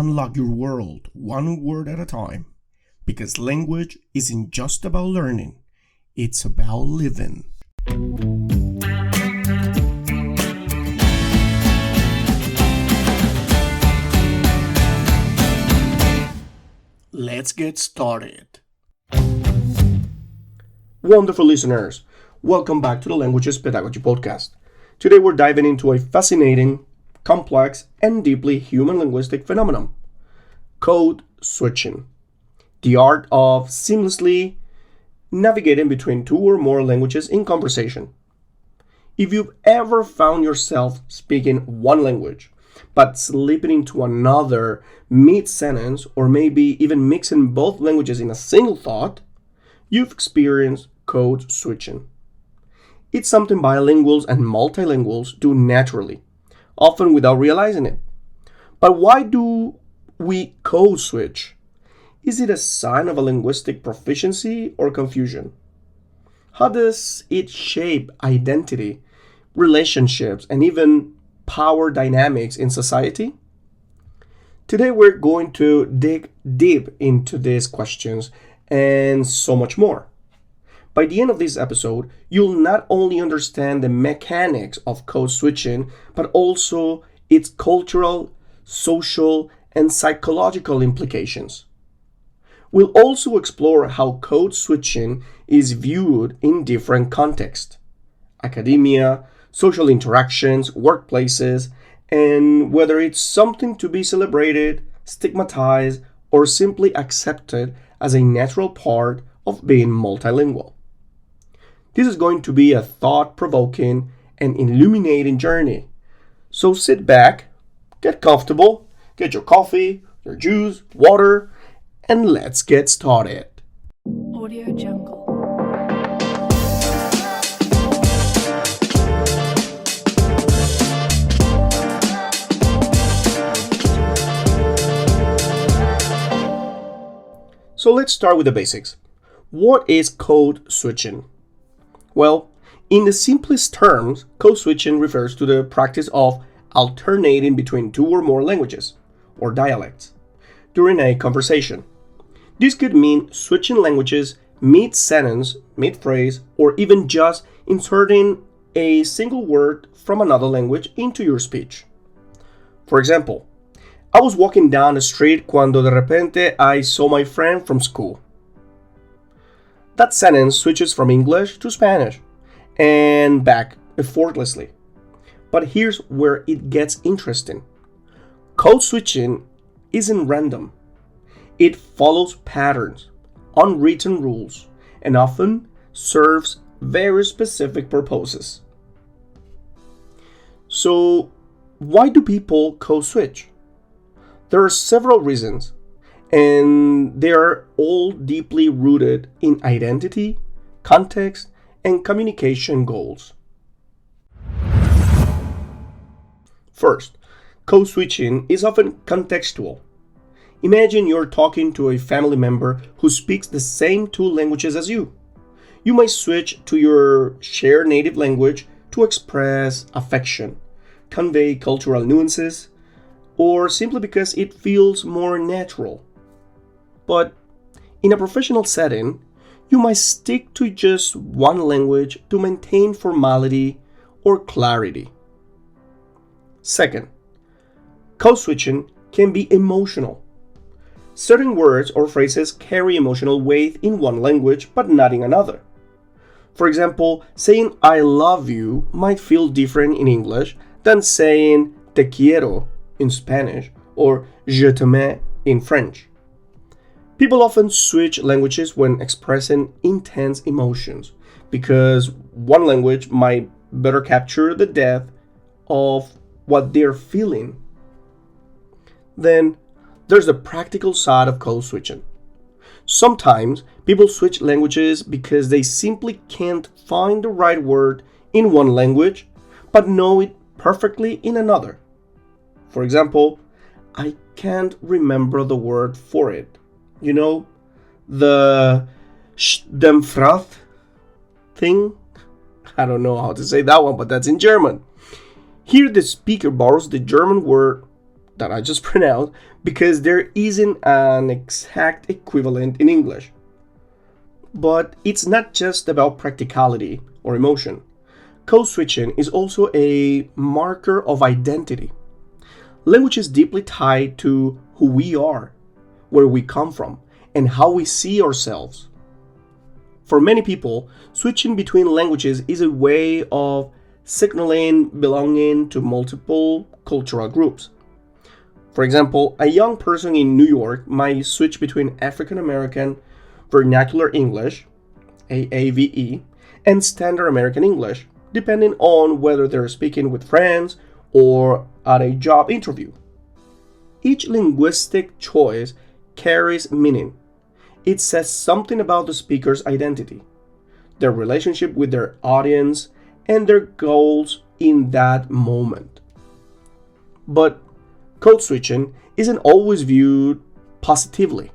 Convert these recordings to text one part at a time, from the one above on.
unlock your world one word at a time, because language isn't just about learning, it's about living. Let's get started. Wonderful listeners, welcome back to the Languages Pedagogy Podcast. Today we're diving into a fascinating, complex, and deeply human linguistic phenomenon, code switching. The art of seamlessly navigating between two or more languages in conversation. If you've ever found yourself speaking one language, but slipping into another mid-sentence, or maybe even mixing both languages in a single thought, you've experienced code switching. It's something bilinguals and multilinguals do naturally, often without realizing it. But why do we code switch? Is it a sign of a linguistic proficiency or confusion? How does it shape identity, relationships, and even power dynamics in society? Today we're going to dig deep into these questions and so much more. By the end of this episode, you'll not only understand the mechanics of code switching, but also its cultural, social, and psychological implications. We'll also explore how code switching is viewed in different contexts: academia, social interactions, workplaces, and whether it's something to be celebrated, stigmatized, or simply accepted as a natural part of being multilingual. This is going to be a thought-provoking and illuminating journey. So sit back, get comfortable, get your coffee, your juice, water, and let's get started. Audio Jungle. So let's start with the basics. What is code switching? Well, in the simplest terms, code switching refers to the practice of alternating between two or more languages, or dialects, during a conversation. This could mean switching languages mid-sentence, mid-phrase, or even just inserting a single word from another language into your speech. For example, I was walking down the street cuando de repente I saw my friend from school. That sentence switches from English to Spanish and back effortlessly. But here's where it gets interesting. Code switching isn't random. It follows patterns, unwritten rules, and often serves very specific purposes. So, why do people code switch? There are several reasons, and they are all deeply rooted in identity, context, and communication goals. First, code switching is often contextual. Imagine you're talking to a family member who speaks the same two languages as you. You might switch to your shared native language to express affection, convey cultural nuances, or simply because it feels more natural. But in a professional setting, you might stick to just one language to maintain formality or clarity. Second, code switching can be emotional. Certain words or phrases carry emotional weight in one language but not in another. For example, saying I love you might feel different in English than saying te quiero in Spanish or je t'aime in French. People often switch languages when expressing intense emotions because one language might better capture the depth of what they're feeling. Then there's the practical side of code switching. Sometimes people switch languages because they simply can't find the right word in one language but know it perfectly in another. For example, I can't remember the word for it. You know, the Stemfrath thing? I don't know how to say that one, but that's in German. Here the speaker borrows the German word that I just pronounced because there isn't an exact equivalent in English. But it's not just about practicality or emotion. Code switching is also a marker of identity. Language is deeply tied to who we are, where we come from, and how we see ourselves. For many people, switching between languages is a way of signaling belonging to multiple cultural groups. For example, a young person in New York might switch between African American Vernacular English, AAVE, and Standard American English, depending on whether they're speaking with friends or at a job interview. Each linguistic choice carries meaning. It says something about the speaker's identity, their relationship with their audience, and their goals in that moment. But code switching isn't always viewed positively.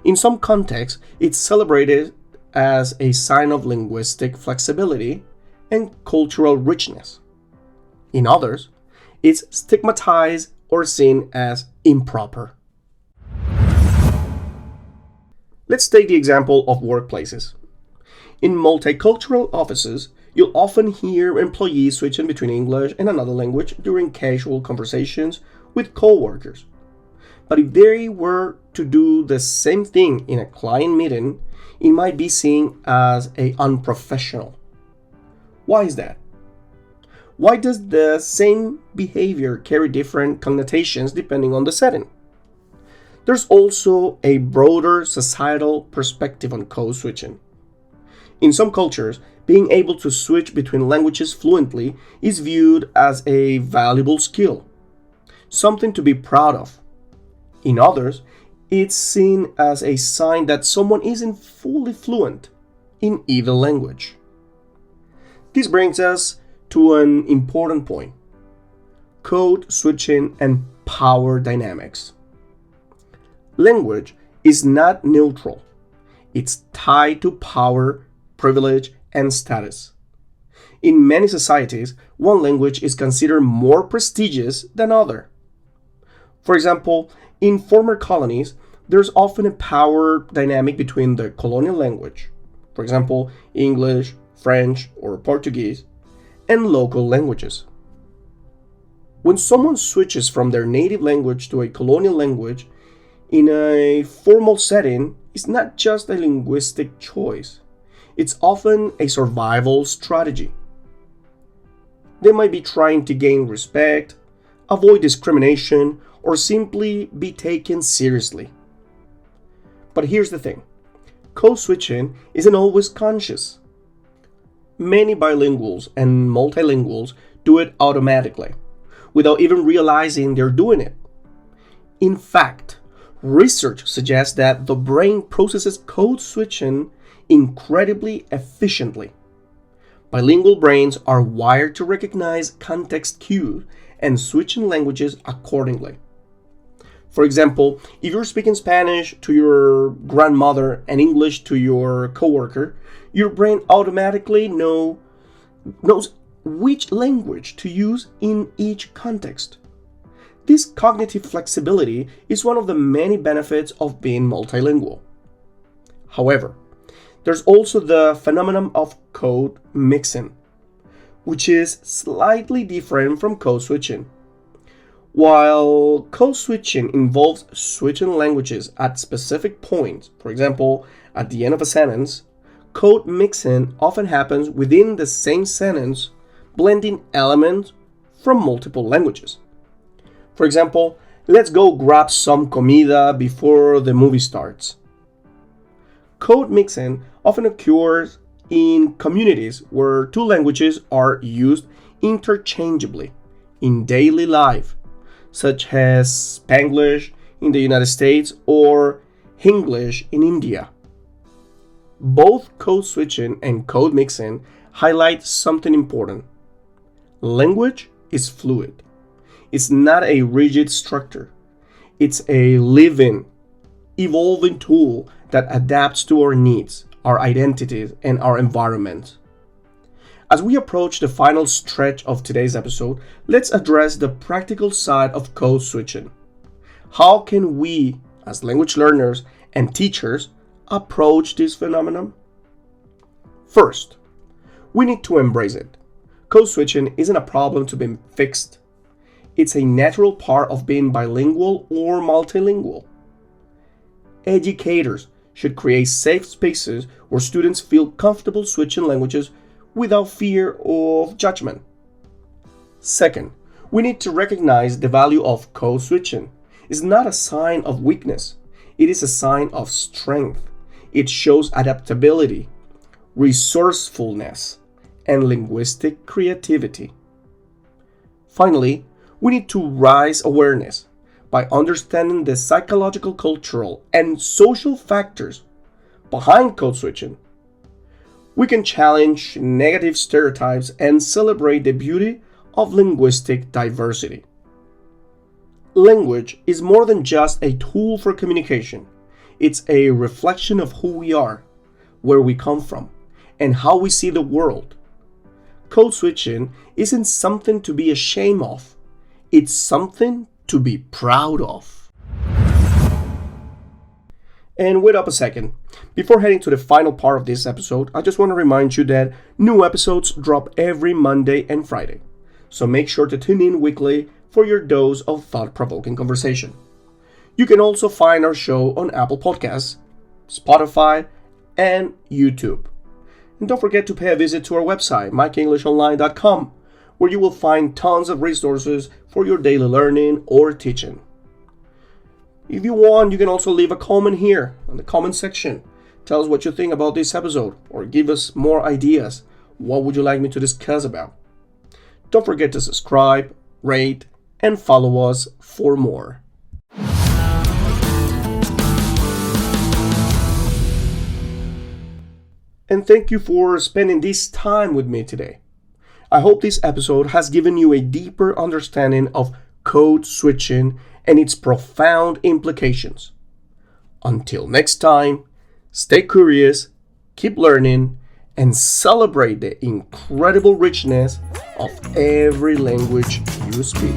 In some contexts, it's celebrated as a sign of linguistic flexibility and cultural richness. In others, it's stigmatized or seen as improper. Let's take the example of workplaces. In multicultural offices, you'll often hear employees switching between English and another language during casual conversations with coworkers. But if they were to do the same thing in a client meeting, it might be seen as unprofessional. Why is that? Why does the same behavior carry different connotations depending on the setting? There's also a broader societal perspective on code switching. In some cultures, being able to switch between languages fluently is viewed as a valuable skill, something to be proud of. In others, it's seen as a sign that someone isn't fully fluent in either language. This brings us to an important point: code switching and power dynamics. Language is not neutral. It's tied to power, privilege, and status. In many societies, one language is considered more prestigious than other. For example, in former colonies, there's often a power dynamic between the colonial language, for example, English, French, or Portuguese, and local languages. When someone switches from their native language to a colonial language in a formal setting, it's not just a linguistic choice. It's often a survival strategy. They might be trying to gain respect, avoid discrimination, or simply be taken seriously. But here's the thing: code switching isn't always conscious. Many bilinguals and multilinguals do it automatically, without even realizing they're doing it. In fact, research suggests that the brain processes code switching incredibly efficiently. Bilingual brains are wired to recognize context cues and switching languages accordingly. For example, if you're speaking Spanish to your grandmother and English to your coworker, your brain automatically knows which language to use in each context. This cognitive flexibility is one of the many benefits of being multilingual. However, there's also the phenomenon of code mixing, which is slightly different from code switching. While code switching involves switching languages at specific points, for example, at the end of a sentence, code mixing often happens within the same sentence, blending elements from multiple languages. For example, let's go grab some comida before the movie starts. Code mixing often occurs in communities where two languages are used interchangeably in daily life, such as Spanglish in the United States or Hinglish in India. Both code switching and code mixing highlight something important. Language is fluid. It's not a rigid structure. It's a living, evolving tool that adapts to our needs, our identities, and our environment. As we approach the final stretch of today's episode, let's address the practical side of code switching. How can we, as language learners and teachers, approach this phenomenon? First, we need to embrace it. Code switching isn't a problem to be fixed. It's a natural part of being bilingual or multilingual. Educators should create safe spaces where students feel comfortable switching languages without fear of judgment. Second, we need to recognize the value of code switching. It's not a sign of weakness. It is a sign of strength. It shows adaptability, resourcefulness, and linguistic creativity. Finally, we need to raise awareness by understanding the psychological, cultural, and social factors behind code switching. We can challenge negative stereotypes and celebrate the beauty of linguistic diversity. Language is more than just a tool for communication. It's a reflection of who we are, where we come from, and how we see the world. Code switching isn't something to be ashamed of. It's something to be proud of. And wait up a second. Before heading to the final part of this episode, I just want to remind you that new episodes drop every Monday and Friday. So make sure to tune in weekly for your dose of thought-provoking conversation. You can also find our show on Apple Podcasts, Spotify, and YouTube. And don't forget to pay a visit to our website, MikeEnglishOnline.com, where you will find tons of resources for your daily learning or teaching. If you want, you can also leave a comment here in the comment section. Tell us what you think about this episode or give us more ideas. What would you like me to discuss about? Don't forget to subscribe, rate, and follow us for more. And thank you for spending this time with me today. I hope this episode has given you a deeper understanding of code switching and its profound implications. Until next time, stay curious, keep learning, and celebrate the incredible richness of every language you speak.